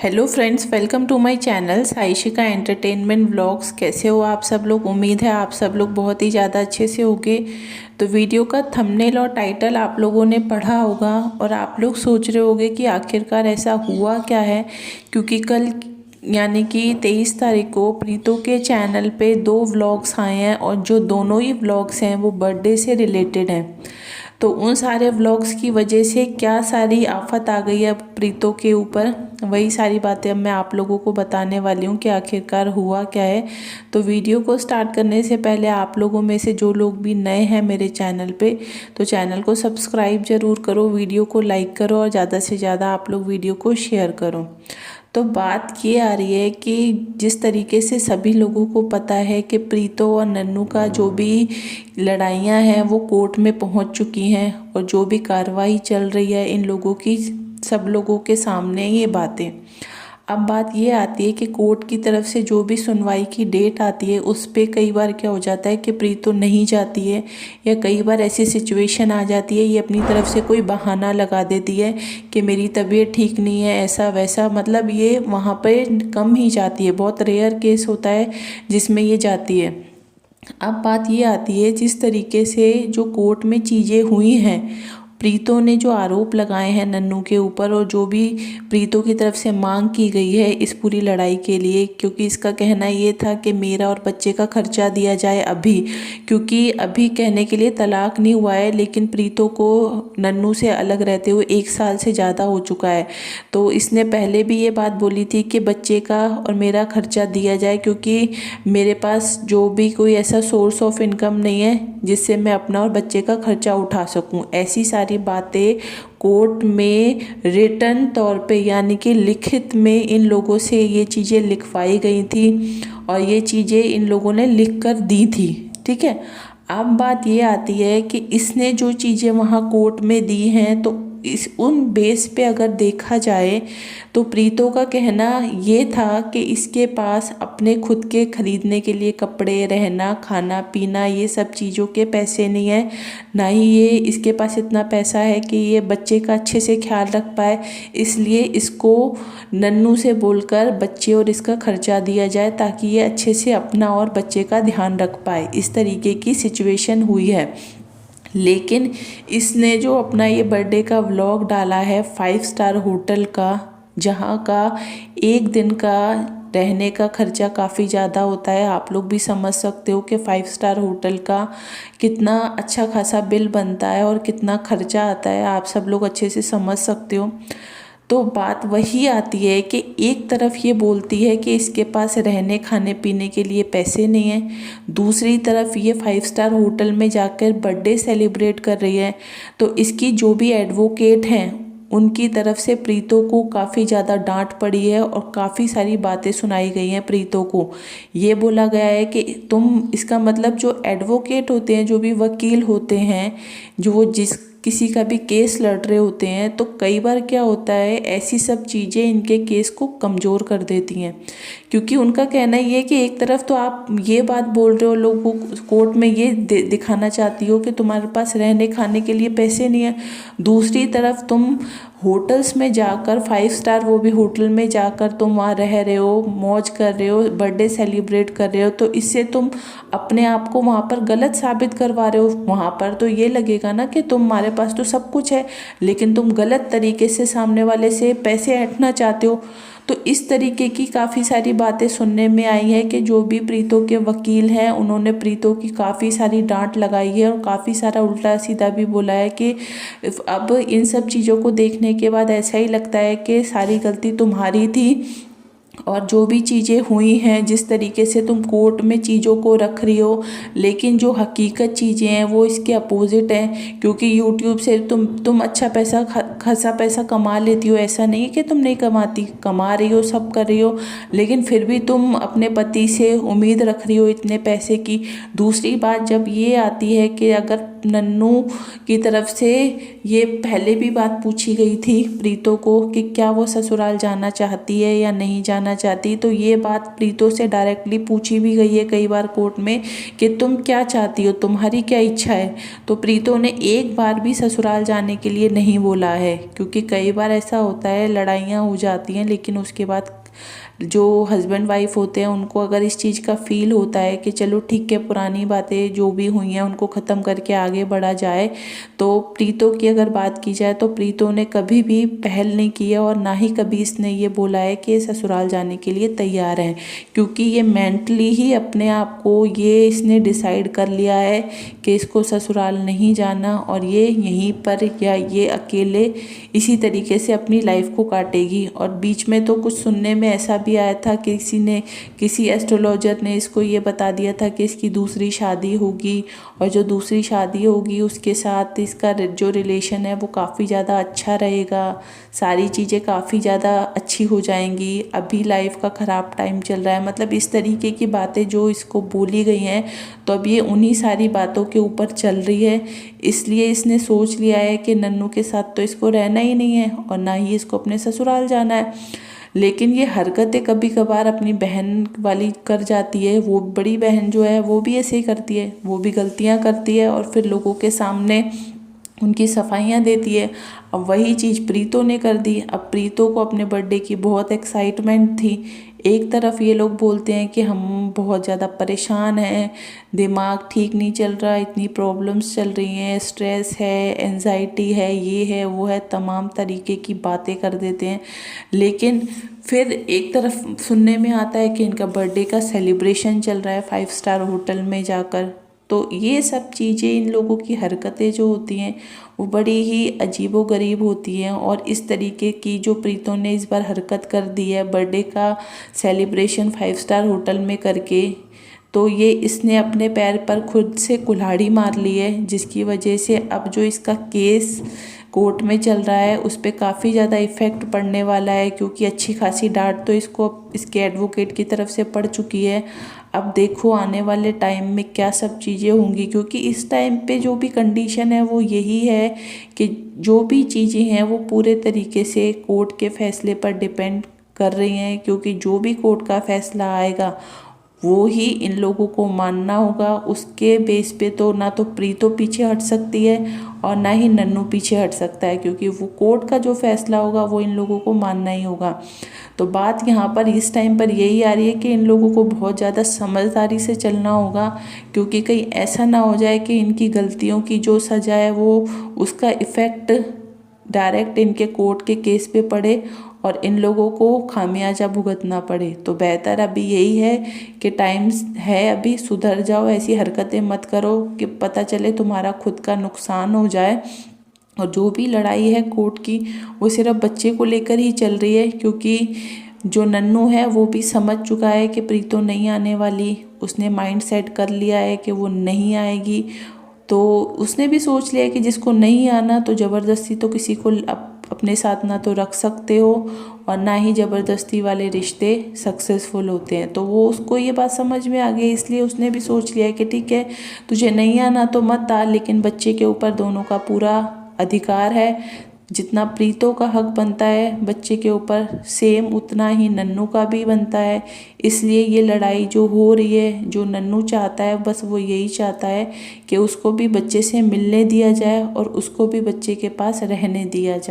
Hello friends, welcome to my channel Saishika entertainment vlogs. कैसे हो आप सब लोग? उम्मीद है आप सब लोग बहुत ही ज़्यादा अच्छे से होंगे। तो वीडियो का थंबनेल और टाइटल आप लोगों ने पढ़ा होगा और आप लोग सोच रहे होंगे कि आखिरकार ऐसा हुआ क्या है, क्योंकि कल यानी कि 23 तारीख को प्रीतो के चैनल पे 2 व्लॉग्स आए हैं और जो दोनों ही व्लॉग्स हैं वो बर्थडे से रिलेटेड हैं। तो उन सारे व्लॉग्स की वजह से क्या सारी आफत आ गई है प्रीतो के ऊपर, वही सारी बातें अब मैं आप लोगों को बताने वाली हूँ कि आखिरकार हुआ क्या है। तो वीडियो को स्टार्ट करने से पहले आप लोगों में से जो लोग भी नए हैं मेरे चैनल पे, तो चैनल को सब्सक्राइब ज़रूर करो, वीडियो को लाइक करो और ज़्यादा से ज़्यादा आप लोग वीडियो को शेयर करो। तो बात ये आ रही है कि जिस तरीके से सभी लोगों को पता है कि प्रीतो और नन्नू का जो भी लड़ाइयाँ हैं वो कोर्ट में पहुंच चुकी हैं और जो भी कार्रवाई चल रही है इन लोगों की, सब लोगों के सामने ये बातें। अब बात ये आती है कि कोर्ट की तरफ से जो भी सुनवाई की डेट आती है उस पे कई बार क्या हो जाता है कि प्रीतो नहीं जाती है, या कई बार ऐसी सिचुएशन आ जाती है ये अपनी तरफ से कोई बहाना लगा देती है कि मेरी तबीयत ठीक नहीं है, ऐसा वैसा, मतलब ये वहाँ पे कम ही जाती है। बहुत रेयर केस होता है जिसमें ये जाती है। अब बात ये आती है जिस तरीके से जो कोर्ट में चीज़ें हुई हैं, प्रीतो ने जो आरोप लगाए हैं नन्नू के ऊपर और जो भी प्रीतो की तरफ से मांग की गई है इस पूरी लड़ाई के लिए, क्योंकि इसका कहना ये था कि मेरा और बच्चे का खर्चा दिया जाए अभी, क्योंकि अभी कहने के लिए तलाक नहीं हुआ है लेकिन प्रीतो को नन्नू से अलग रहते हुए 1 साल से ज़्यादा हो चुका है। तो इसने पहले भी ये बात बोली थी कि बच्चे का और मेरा खर्चा दिया जाए, क्योंकि मेरे पास जो भी कोई ऐसा सोर्स ऑफ इनकम नहीं है जिससे मैं अपना और बच्चे का खर्चा उठा सकूं। ऐसी सारी बातें कोर्ट में रिटन तौर पे यानी कि लिखित में इन लोगों से ये चीज़ें लिखवाई गई थी और ये चीज़ें इन लोगों ने लिख कर दी थी। ठीक है, अब बात ये आती है कि इसने जो चीज़ें वहाँ कोर्ट में दी हैं तो इस उन बेस पे अगर देखा जाए तो प्रीतो का कहना ये था कि इसके पास अपने खुद के खरीदने के लिए कपड़े, रहना, खाना पीना, ये सब चीज़ों के पैसे नहीं है, ना ही ये इसके पास इतना पैसा है कि ये बच्चे का अच्छे से ख्याल रख पाए। इसलिए इसको नन्नू से बोलकर बच्चे और इसका खर्चा दिया जाए ताकि ये अच्छे से अपना और बच्चे का ध्यान रख पाए। इस तरीके की सिचुएशन हुई है। लेकिन इसने जो अपना ये बर्थडे का व्लॉग डाला है 5 स्टार होटल का, जहाँ का 1 दिन का रहने का खर्चा काफ़ी ज़्यादा होता है, आप लोग भी समझ सकते हो कि 5 स्टार होटल का कितना अच्छा खासा बिल बनता है और कितना खर्चा आता है, आप सब लोग अच्छे से समझ सकते हो। तो बात वही आती है कि एक तरफ ये बोलती है कि इसके पास रहने खाने पीने के लिए पैसे नहीं हैं, दूसरी तरफ ये 5 स्टार होटल में जाकर बर्थडे सेलिब्रेट कर रही है। तो इसकी जो भी एडवोकेट हैं उनकी तरफ से प्रीतो को काफ़ी ज़्यादा डांट पड़ी है और काफ़ी सारी बातें सुनाई गई हैं प्रीतो को। ये बोला गया है कि तुम, इसका मतलब जो एडवोकेट होते हैं, जो भी वकील होते हैं, जो जिस किसी का भी केस लड़ रहे होते हैं, तो कई बार क्या होता है ऐसी सब चीज़ें इनके केस को कमज़ोर कर देती हैं, क्योंकि उनका कहना ये है कि एक तरफ तो आप ये बात बोल रहे हो, लोगों को कोर्ट में ये दिखाना चाहती हो कि तुम्हारे पास रहने खाने के लिए पैसे नहीं है, दूसरी तरफ तुम होटल्स में जाकर 5 स्टार वो भी होटल में जाकर तुम वहाँ रह रहे हो, मौज कर रहे हो, बर्थडे सेलिब्रेट कर रहे हो। तो इससे तुम अपने आप को वहाँ पर गलत साबित करवा रहे हो। वहाँ पर तो ये लगेगा ना कि तुम्हारे पास तो सब कुछ है लेकिन तुम गलत तरीके से सामने वाले से पैसे ऐंठना चाहते हो। तो इस तरीके की काफ़ी सारी बातें सुनने में आई है कि जो भी प्रीतो के वकील हैं उन्होंने प्रीतो की काफ़ी सारी डांट लगाई है और काफ़ी सारा उल्टा सीधा भी बोला है कि अब इन सब चीज़ों को देखने के बाद ऐसा ही लगता है कि सारी गलती तुम्हारी थी और जो भी चीज़ें हुई हैं, जिस तरीके से तुम कोर्ट में चीज़ों को रख रही हो, लेकिन जो हकीकत चीज़ें हैं वो इसके अपोजिट हैं। क्योंकि यूट्यूब से तुम अच्छा पैसा खासा पैसा कमा लेती हो, ऐसा नहीं है कि तुम नहीं कमाती, कमा रही हो, सब कर रही हो, लेकिन फिर भी तुम अपने पति से उम्मीद रख रही हो इतने पैसे की। दूसरी बात जब ये आती है कि अगर नन्नू की तरफ से ये पहले भी बात पूछी गई थी प्रीतो को कि क्या वो ससुराल जाना चाहती है या नहीं जाना जाना चाहती। तो ये बात प्रीतो से डायरेक्टली पूछी भी गई है कई बार कोर्ट में कि तुम क्या चाहती हो, तुम्हारी क्या इच्छा है। तो प्रीतो ने एक बार भी ससुराल जाने के लिए नहीं बोला है, क्योंकि कई बार ऐसा होता है लड़ाइयाँ हो जाती हैं, लेकिन उसके बाद जो हस्बैंड वाइफ होते हैं उनको अगर इस चीज़ का फील होता है कि चलो ठीक है, पुरानी बातें जो भी हुई हैं उनको ख़त्म करके आगे बढ़ा जाए। तो प्रीतो की अगर बात की जाए तो प्रीतो ने कभी भी पहल नहीं की है, और ना ही कभी इसने ये बोला है कि ससुराल जाने के लिए तैयार है, क्योंकि ये मेंटली ही अपने आप को ये इसने डिसाइड कर लिया है कि इसको ससुराल नहीं जाना, और ये यहीं पर या ये अकेले इसी तरीके से अपनी लाइफ को काटेगी। और बीच में तो कुछ सुनने में ऐसा भी आया था कि किसी एस्ट्रोलॉजर ने इसको ये बता दिया था कि इसकी दूसरी शादी होगी, और जो दूसरी शादी होगी उसके साथ इसका जो रिलेशन है वो काफ़ी ज़्यादा अच्छा रहेगा, सारी चीज़ें काफ़ी ज़्यादा अच्छी हो जाएंगी, अभी लाइफ का ख़राब टाइम चल रहा है। मतलब इस तरीके की बातें जो इसको बोली गई हैं, तो अब ये उन्हीं सारी बातों के ऊपर चल रही है। इसलिए इसने सोच लिया है कि नन्नू के साथ तो इसको रहना ही नहीं है, और ना ही इसको अपने ससुराल जाना है। लेकिन ये हरकतें कभी कभार अपनी बहन वाली कर जाती है। वो बड़ी बहन जो है वो भी ऐसे ही करती है, वो भी गलतियां करती है और फिर लोगों के सामने उनकी सफाइयाँ देती है। अब वही चीज़ प्रीतो ने कर दी। अब प्रीतो को अपने बर्थडे की बहुत एक्साइटमेंट थी। एक तरफ ये लोग बोलते हैं कि हम बहुत ज़्यादा परेशान हैं, दिमाग ठीक नहीं चल रहा, इतनी प्रॉब्लम्स चल रही हैं, स्ट्रेस है, एंजाइटी है, ये है वो है, तमाम तरीके की बातें कर देते हैं। लेकिन फिर एक तरफ सुनने में आता है कि इनका बर्थडे का सेलिब्रेशन चल रहा है 5 स्टार होटल में जाकर। तो ये सब चीज़ें, इन लोगों की हरकतें जो होती हैं वो बड़ी ही अजीबोगरीब होती हैं। और इस तरीके की जो प्रीतो ने इस बार हरकत कर दी है बर्थडे का सेलिब्रेशन 5 स्टार होटल में करके, तो ये इसने अपने पैर पर खुद से कुल्हाड़ी मार ली है, जिसकी वजह से अब जो इसका केस कोर्ट में चल रहा है उस पर काफ़ी ज़्यादा इफ़ेक्ट पड़ने वाला है, क्योंकि अच्छी खासी डांट तो इसको इसके एडवोकेट की तरफ से पड़ चुकी है। अब देखो आने वाले टाइम में क्या सब चीज़ें होंगी, क्योंकि इस टाइम पे जो भी कंडीशन है वो यही है कि जो भी चीज़ें हैं वो पूरे तरीके से कोर्ट के फैसले पर डिपेंड कर रही हैं, क्योंकि जो भी कोर्ट का फैसला आएगा वो ही इन लोगों को मानना होगा। उसके बेस पे तो ना तो प्रीतो पीछे हट सकती है और ना ही नन्नू पीछे हट सकता है, क्योंकि वो कोर्ट का जो फैसला होगा वो इन लोगों को मानना ही होगा। तो बात यहाँ पर इस टाइम पर यही आ रही है कि इन लोगों को बहुत ज़्यादा समझदारी से चलना होगा, क्योंकि कहीं ऐसा ना हो जाए कि इनकी गलतियों की जो सज़ा है वो उसका इफ़ेक्ट डायरेक्ट इनके कोर्ट के केस पे पड़े और इन लोगों को खामियाजा भुगतना पड़े। तो बेहतर अभी यही है कि टाइम है, अभी सुधर जाओ, ऐसी हरकतें मत करो कि पता चले तुम्हारा खुद का नुकसान हो जाए। और जो भी लड़ाई है कोर्ट की वो सिर्फ बच्चे को लेकर ही चल रही है, क्योंकि जो नन्नू है वो भी समझ चुका है कि प्रीतो नहीं आने वाली, उसने माइंड सेट कर लिया है कि वो नहीं आएगी। तो उसने भी सोच लिया कि जिसको नहीं आना तो ज़बरदस्ती तो किसी को अपने साथ ना तो रख सकते हो, और ना ही ज़बरदस्ती वाले रिश्ते सक्सेसफुल होते हैं। तो वो उसको ये बात समझ में आ गई, इसलिए उसने भी सोच लिया कि ठीक है तुझे नहीं आना तो मत आ, लेकिन बच्चे के ऊपर दोनों का पूरा अधिकार है। जितना प्रीतो का हक बनता है बच्चे के ऊपर, सेम उतना ही नन्नू का भी बनता है। इसलिए ये लड़ाई जो हो रही है, जो नन्नू चाहता है बस वो यही चाहता है कि उसको भी बच्चे से मिलने दिया जाए और उसको भी बच्चे के पास रहने दिया जाए।